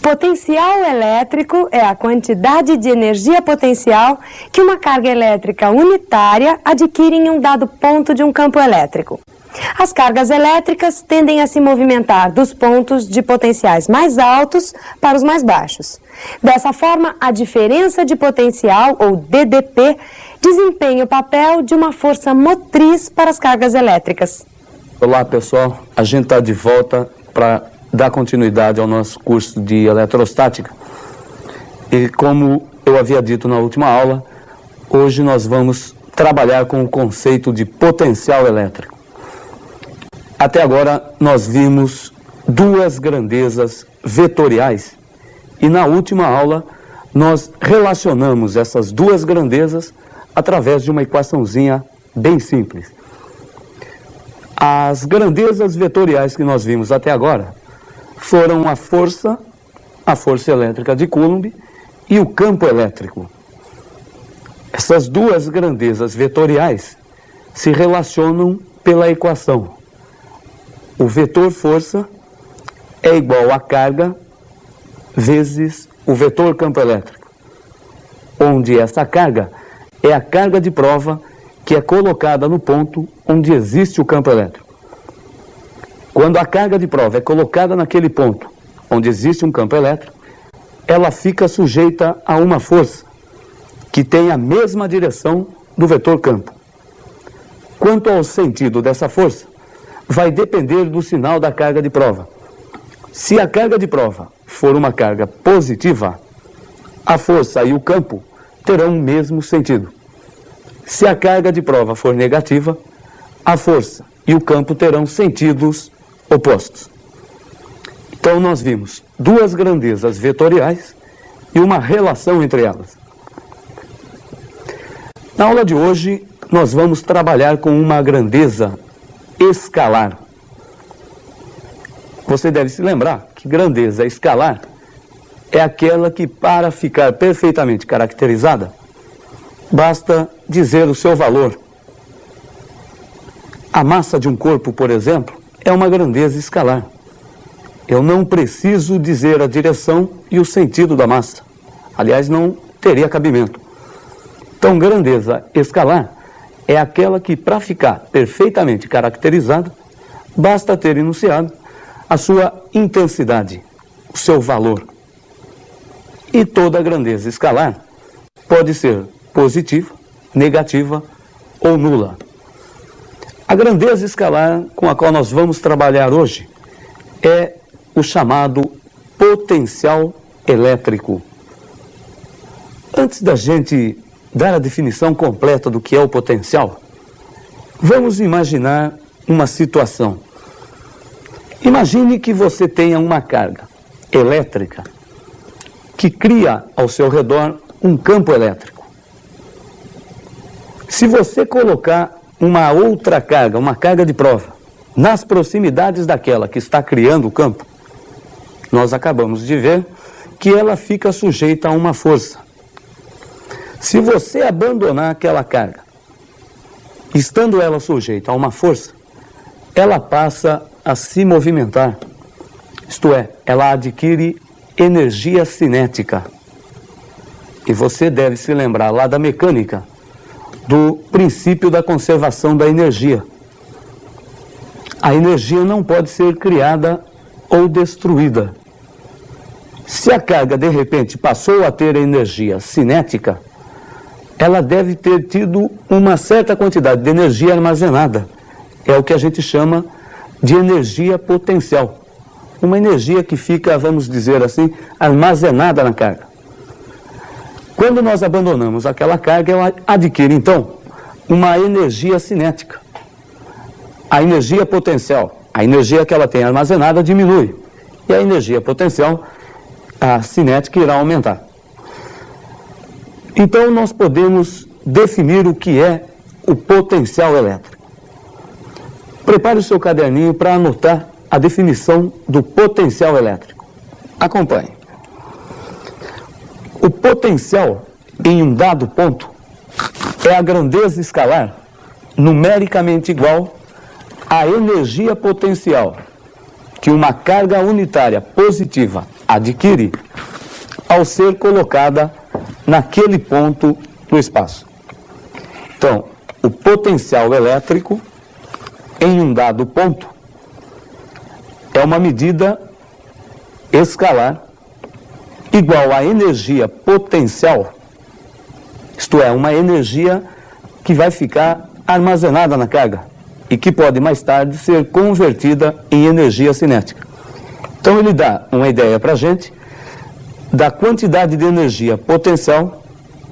Potencial elétrico é a quantidade de energia potencial que uma carga elétrica unitária adquire em um dado ponto de um campo elétrico. As cargas elétricas tendem a se movimentar dos pontos de potenciais mais altos para os mais baixos. Dessa forma, a diferença de potencial, ou DDP, desempenha o papel de uma força motriz para as cargas elétricas. Olá pessoal, a gente está de volta para dar continuidade ao nosso curso de eletrostática. E como eu havia dito na última aula, hoje nós vamos trabalhar com o conceito de potencial elétrico. Até agora nós vimos duas grandezas vetoriais e na última aula nós relacionamos essas duas grandezas através de uma equaçãozinha bem simples. As grandezas vetoriais que nós vimos até agora foram a força elétrica de Coulomb e o campo elétrico. Essas duas grandezas vetoriais se relacionam pela equação. O vetor força é igual a carga vezes o vetor campo elétrico, onde essa carga é a carga de prova que é colocada no ponto onde existe o campo elétrico. Quando a carga de prova é colocada naquele ponto onde existe um campo elétrico, ela fica sujeita a uma força que tem a mesma direção do vetor campo. Quanto ao sentido dessa força, vai depender do sinal da carga de prova. Se a carga de prova for uma carga positiva, a força e o campo terão o mesmo sentido. Se a carga de prova for negativa, a força e o campo terão sentidos opostos. Então nós vimos duas grandezas vetoriais e uma relação entre elas. Na aula de hoje, nós vamos trabalhar com uma grandeza escalar. Você deve se lembrar que grandeza escalar é aquela que, para ficar perfeitamente caracterizada, basta dizer o seu valor. A massa de um corpo, por exemplo, é uma grandeza escalar. Eu não preciso dizer a direção e o sentido da massa. Aliás, não teria cabimento. Então, grandeza escalar é aquela que, para ficar perfeitamente caracterizada, basta ter enunciado a sua intensidade, o seu valor. E toda grandeza escalar pode ser positiva, negativa ou nula. A grandeza escalar com a qual nós vamos trabalhar hoje é o chamado potencial elétrico. Antes da gente dar a definição completa do que é o potencial, vamos imaginar uma situação. Imagine que você tenha uma carga elétrica que cria ao seu redor um campo elétrico. Se você colocar uma outra carga, uma carga de prova, nas proximidades daquela que está criando o campo, nós acabamos de ver que ela fica sujeita a uma força. Se você abandonar aquela carga, estando ela sujeita a uma força, ela passa a se movimentar. Isto é, ela adquire energia cinética. E você deve se lembrar lá da mecânica, do princípio da conservação da energia. A energia não pode ser criada ou destruída. Se a carga de repente passou a ter energia cinética, ela deve ter tido uma certa quantidade de energia armazenada. É o que a gente chama de energia potencial. Uma energia que fica, vamos dizer assim, armazenada na carga. Quando nós abandonamos aquela carga, ela adquire, então, uma energia cinética. A energia potencial, a energia que ela tem armazenada, diminui. E a energia potencial, a cinética, irá aumentar. Então, nós podemos definir o que é o potencial elétrico. Prepare o seu caderninho para anotar a definição do potencial elétrico. Acompanhe. O potencial em um dado ponto é a grandeza escalar numericamente igual à energia potencial que uma carga unitária positiva adquire ao ser colocada naquele ponto do espaço. Então, o potencial elétrico em um dado ponto é uma medida escalar igual à energia potencial, isto é, uma energia que vai ficar armazenada na carga e que pode mais tarde ser convertida em energia cinética. Então ele dá uma ideia para a gente da quantidade de energia potencial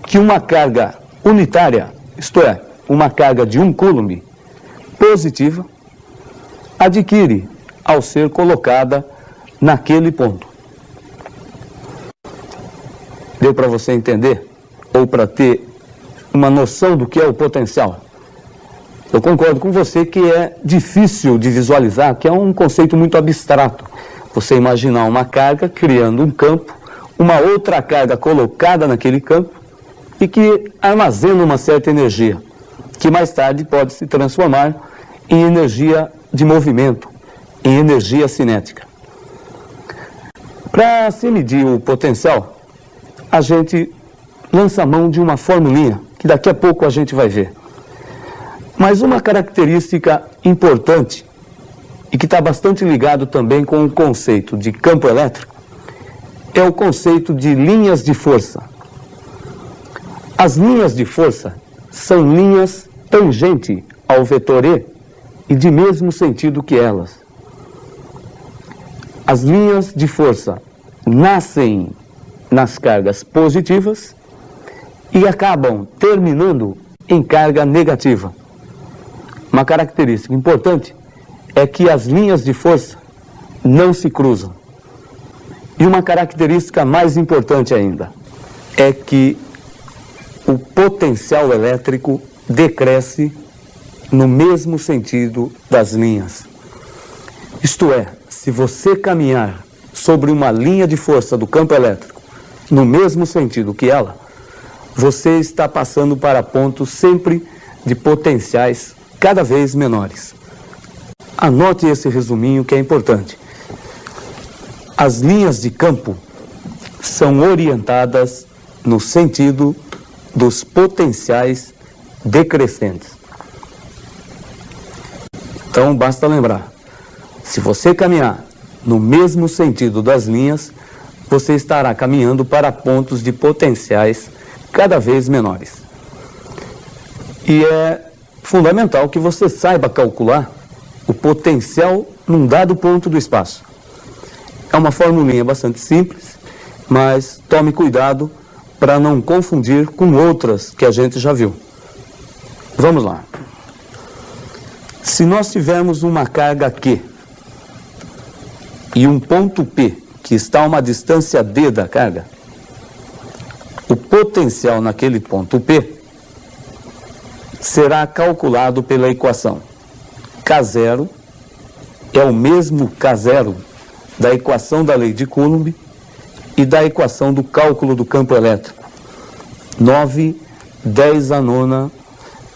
que uma carga unitária, isto é, uma carga de 1 coulomb positiva, adquire ao ser colocada naquele ponto. Deu para você entender? Ou para ter uma noção do que é o potencial? Eu concordo com você que é difícil de visualizar, que é um conceito muito abstrato. Você imaginar uma carga criando um campo, uma outra carga colocada naquele campo e que armazena uma certa energia, que mais tarde pode se transformar em energia de movimento, em energia cinética. Para se medir o potencial, a gente lança a mão de uma formulinha, que daqui a pouco a gente vai ver. Mas uma característica importante, e que está bastante ligado também com o conceito de campo elétrico, é o conceito de linhas de força. As linhas de força são linhas tangentes ao vetor E e de mesmo sentido que elas. As linhas de força nascem nas cargas positivas e acabam terminando em carga negativa. Uma característica importante é que as linhas de força não se cruzam. E uma característica mais importante ainda é que o potencial elétrico decresce no mesmo sentido das linhas. Isto é, se você caminhar sobre uma linha de força do campo elétrico no mesmo sentido que ela, você está passando para pontos sempre de potenciais cada vez menores. Anote esse resuminho que é importante. As linhas de campo são orientadas no sentido dos potenciais decrescentes. Então, basta lembrar, se você caminhar no mesmo sentido das linhas, você estará caminhando para pontos de potenciais cada vez menores. E é fundamental que você saiba calcular o potencial num dado ponto do espaço. É uma formulinha bastante simples, mas tome cuidado para não confundir com outras que a gente já viu. Vamos lá. Se nós tivermos uma carga Q e um ponto P que está a uma distância D da carga, o potencial naquele ponto P será calculado pela equação K0 é o mesmo K0 da equação da lei de Coulomb e da equação do cálculo do campo elétrico. 9/10⁹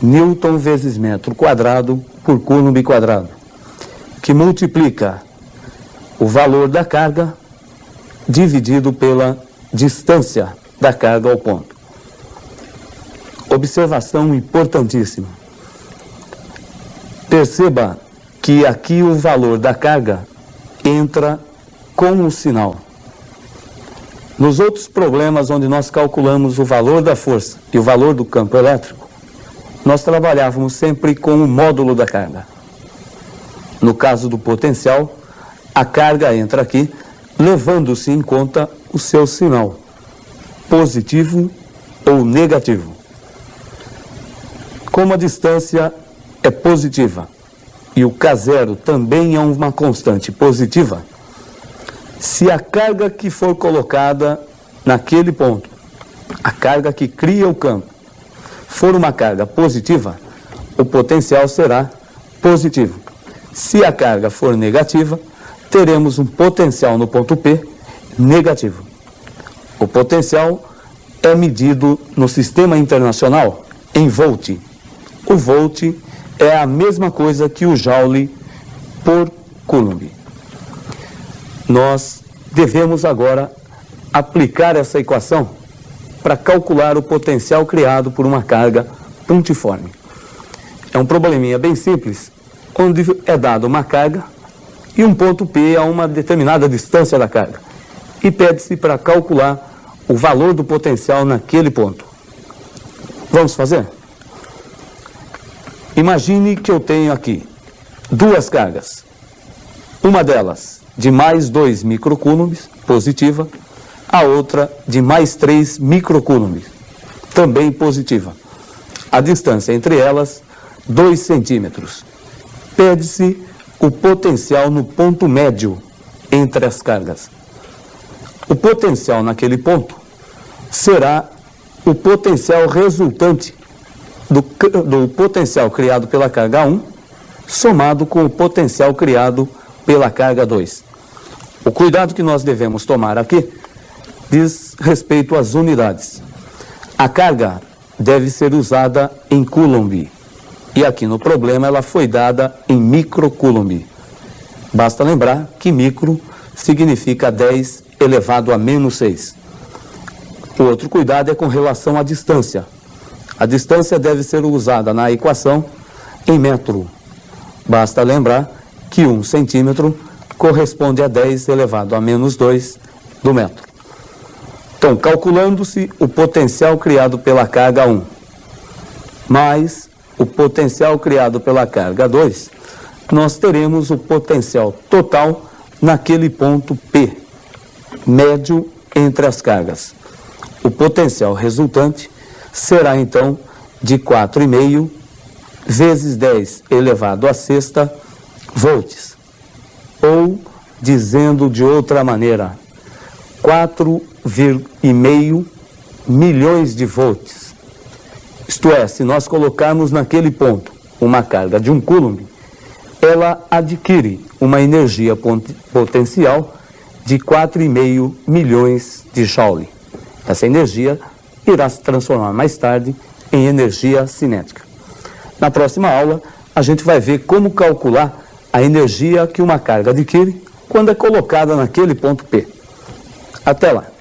Newton vezes metro quadrado por Coulomb quadrado, que multiplica o valor da carga dividido pela distância da carga ao ponto. Observação importantíssima. Perceba que aqui o valor da carga entra com o sinal. Nos outros problemas onde nós calculamos o valor da força e o valor do campo elétrico, nós trabalhávamos sempre com o módulo da carga. No caso do potencial, a carga entra aqui, levando-se em conta o seu sinal, positivo ou negativo. Como a distância é positiva e o K0 também é uma constante positiva, se a carga que for colocada naquele ponto, a carga que cria o campo, for uma carga positiva, o potencial será positivo. Se a carga for negativa, teremos um potencial no ponto P negativo. O potencial é medido no sistema internacional em volt. O volt é a mesma coisa que o joule por Coulomb. Nós devemos agora aplicar essa equação para calcular o potencial criado por uma carga pontiforme. É um probleminha bem simples, onde é dada uma carga e um ponto P a uma determinada distância da carga. E pede-se para calcular o valor do potencial naquele ponto. Vamos fazer? Imagine que eu tenho aqui duas cargas. Uma delas de mais 2 microcoulombs, positiva, a outra de mais 3 microcoulombs, também positiva. A distância entre elas, 2 centímetros. Pede-se o potencial no ponto médio entre as cargas. O potencial naquele ponto será o potencial resultante do potencial criado pela carga 1, somado com o potencial criado pela carga 2. O cuidado que nós devemos tomar aqui diz respeito às unidades. A carga deve ser usada em coulomb, e aqui no problema ela foi dada em microcoulomb. Basta lembrar que micro significa 10 elevado a menos 6. O outro cuidado é com relação à distância. A distância deve ser usada na equação em metro. Basta lembrar que 1 centímetro corresponde a 10 elevado a menos 2 do metro. Então, calculando-se o potencial criado pela carga 1 mais o potencial criado pela carga 2, nós teremos o potencial total naquele ponto P, médio entre as cargas. O potencial resultante será, então, de 4,5 vezes 10 elevado a sexta volts. Ou, dizendo de outra maneira, 4,5 milhões de volts. Isto é, se nós colocarmos naquele ponto uma carga de 1 coulomb, ela adquire uma energia potencial de 4,5 milhões de joule. Essa energia irá se transformar mais tarde em energia cinética. Na próxima aula, a gente vai ver como calcular a energia que uma carga adquire quando é colocada naquele ponto P. Até lá!